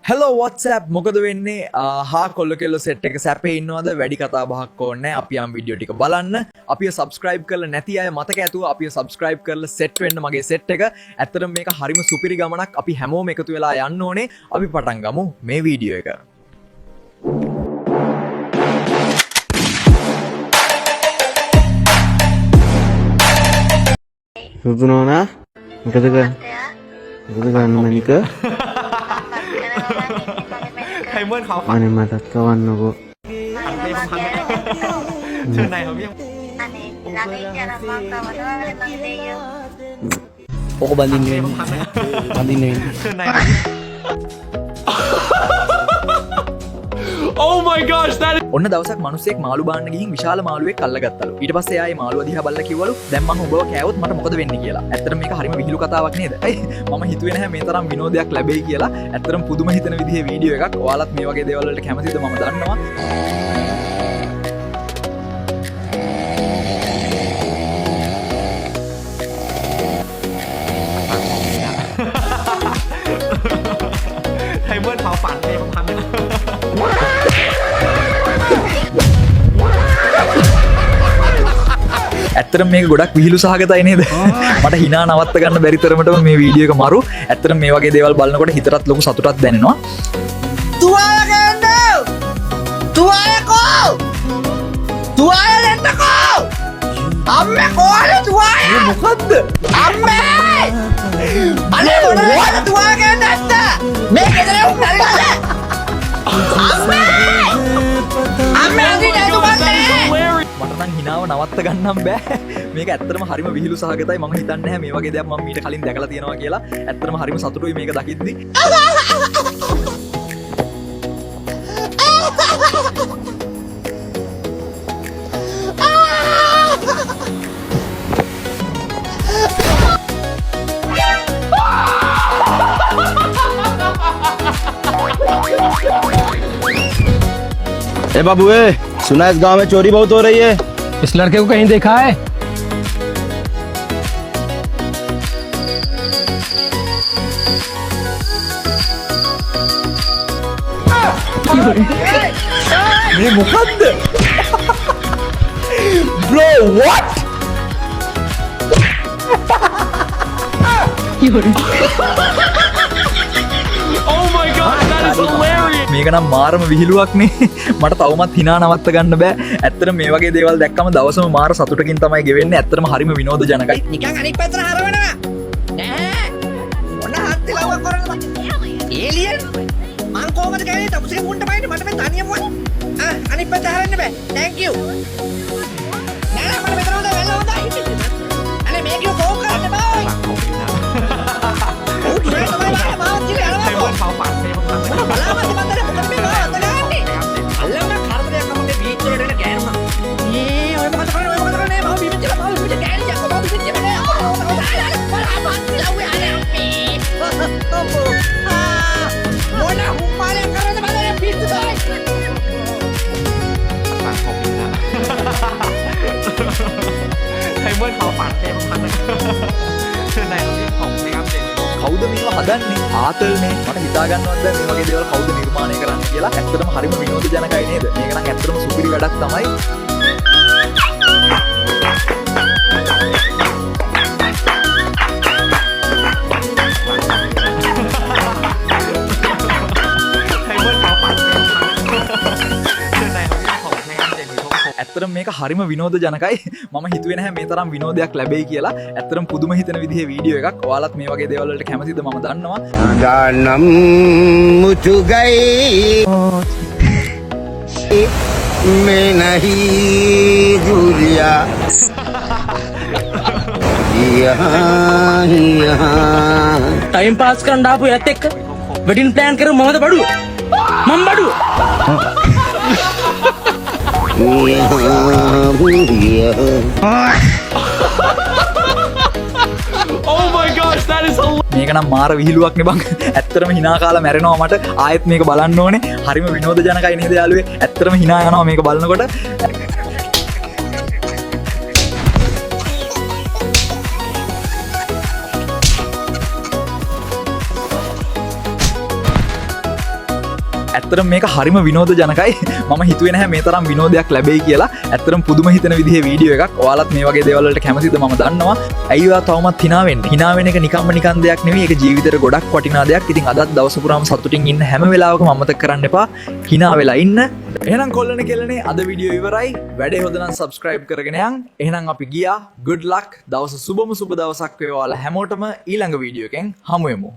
hello WhatsApp මොකද වෙන්නේ හා කොල්ල කෙල්ල සෙට් එක සැපේ ඉන්නවද වැඩි කතා බහක් ඕනේ අපි යම් වීඩියෝ ටික බලන්න අපිව subscribe කරලා නැති අය මතක ඇතුව අපිව subscribe කරලා set වෙන්න මගේ set එක ඇත්තටම මේක හරිම සුපිරි ගමනක් අපි හැමෝම එකතු වෙලා යන්න ඕනේ අපි පටන් ගමු මේ වීඩියෝ එක සුදුනෝනා මොකද කරන්න මනික Diamond เขา අනේ මටත් කවන්නකෝ เชิญนายเขาเรียก ඕක බඳින්න වෙන්නේ බඳින්න වෙන්නේ เชิญนายเขา Oh my gosh that is ඔන්න දවසක් මිනිස්සෙක් මාළු බාන්න ගිහින් විශාල මාළුවෙක් අල්ලගත්තලු ඊට පස්සේ ආයේ මාළුවා දිහා බලලා කිව්වලු දැන් මම ඔබව කෑවොත් මට මොකද වෙන්නේ කියලා ඇත්තටම මේක හරිම විහිළු කතාවක් නේද මම හිතුවේ නැහැ මේ තරම් විනෝදයක් ලැබෙයි කියලා ඇත්තටම පුදුම හිතන විදිහේ වීඩියෝ එකක් ඔයාලත් මේ වගේ දේවල් වලට කැමතිද මම දන්නවා Diamond เขาฝันเลยผมทำไม่ได้ඇත්තටම මේක ගොඩක් විහිළු සහගතයි නේද මට hina නවත්ත ගන්න බැරි තරමටම මේ වීඩියෝ එක මරු ඇත්තටම මේ වගේ දේවල් බලනකොට හිතටත් ලොකු සතුටක් දැනෙනවා තුවාල ගන්න තුවාලකෝ තුවාල දෙන්නකෝ අම්මේ කොහේ තුවාල මොකද්ද අම්මේ අනේ මොනවද තුවාල ගන්න නැත්ත මේක ඉතලේ උන්නද අම්මේ අම්මේ අදින තුවාලේ මට නම් හිනාව නවත්ත ගන්නම් බෑ මේක ඇත්තටම හරිම විහිළු සහගතයි මම හිතන්නේ නැහැ මේ වගේ දෙයක් මම මීට කලින් දැකලා තියෙනවා කියලා ඇත්තටම හරිම සතුටුයි මේක දකිද්දි ए बाबू सुना इस गांव में चोरी बहुत हो रही है इस लड़के को कहीं देखा है මේ මොකද්ද bro what Oh my god that is hilarious මේක නම් මාරම විහිළුවක් නේ මට තවමත් hina නවත්ත ගන්න බෑ ඇත්තටම මේ වගේ දේවල් දැක්කම දවසම මාර සතුටකින් තමයි ගෙවෙන්නේ ඇත්තටම හරිම විනෝදජනකයි නිකන් අනිත් පැත්තට හරවනවා නෑ මොන හත්තිලව කරනවද ඒලියන් මං කොහමද ගෑනේ තපුසේ මුන්ට බයිට මට මේ තනියම අනිත් පැත්තට හරන්න බෑ thank you නෑ මට මෙතන හොඳ වෙලා හොඳයි අනේ මේක කෝ කරන්න බෑ ඔව් කිව්වේ තමයි මාවත් කියලා යනවා เขาฝันเลยผมทำไม่ได้ බලාවත් මන්දර මොකද මේ මාවත් ගන්නේ අල්ලම කරදරයක් නම මේ බීච් වලට එන ගෑනුනා ඔය මොකද කරන්නේ ඔය මොකද කරන්නේ මම බීච් වල මම බීච් ගෑනියක් මම බීච් වල නෑ මොන හුම්මාලේ කරන්නේ බලන්න බීච් වල Diamond เขาฝันเลยผมทำไม่ได้เชิญนายเขาเรียกของในการเด็กකවුද මේවා හදන්නේ ආතල්නේ මට හිතා ගන්නවත් බෑ මේ වගේ දේවල් කවුද නිර්මාණය කරන්නේ කියලා ඇත්තටම හරිම විනෝදජනකයි නේද මේක නම් ඇත්තටම සුපිරි වැඩක් තමයි ඇත්තටම මේක හරිම විනෝදජනකයි මම හිතුවේ නැහැ මේ තරම් විනෝදයක් ලැබෙයි කියලා ඇත්තටම පුදුම හිතන විදිහේ වීඩියෝ එකක් ඔයාලත් මේ වගේ දේවල් වලට කැමතිද මම දන්නවා दानम मुझ गई मैं नहीं भूलिया टाइम पास करන්න ආපු යත් එක්ක වෙඩින් ප්ලෑන් කරමු මමද බඩුව මම බඩුව Oh my gosh that is hilarious මේක නම් මාර විහිළුවක් නේ බං ඇත්තටම hina කාලා මැරෙනවා මට ආයෙත් මේක බලන්න ඕනේ හරිම විනෝදජනකයි නේද යාළුවේ ඇත්තටම hina යනවා මේක බලනකොට ඇත්තරම් මේක හරිම විනෝද ජනකයි මම හිතුවේ නැහැ මේ තරම් විනෝදයක් ලැබෙයි කියලා ඇත්තරම් පුදුම හිතන විදිහේ වීඩියෝ එකක් ඔයාලත් මේ වගේ දේවල් වලට කැමතිද මම දන්නවා ඇයි ඔයා තවමත් hina වෙන එක නිකම්ම නිකන් දෙයක් නෙවෙයි ඒක ජීවිතේට ගොඩක් වටිනා දෙයක් ඉතින් අදත් දවස පුරාම සතුටින් ඉන්න හැම වෙලාවකම අමතක කරන්න එපා hina වෙලා ඉන්න එහෙනම් කොල්ලනේ කෙල්ලනේ අද වීඩියෝ ඉවරයි වැඩේ හොඳ නම් subscribe කරගෙන යන්න එහෙනම් අපි ගියා good luck දවස සුබම සුබ දවසක් වේවා ඔයාලා හැමෝටම ඊළඟ වීඩියෝ එකෙන් හමු වෙමු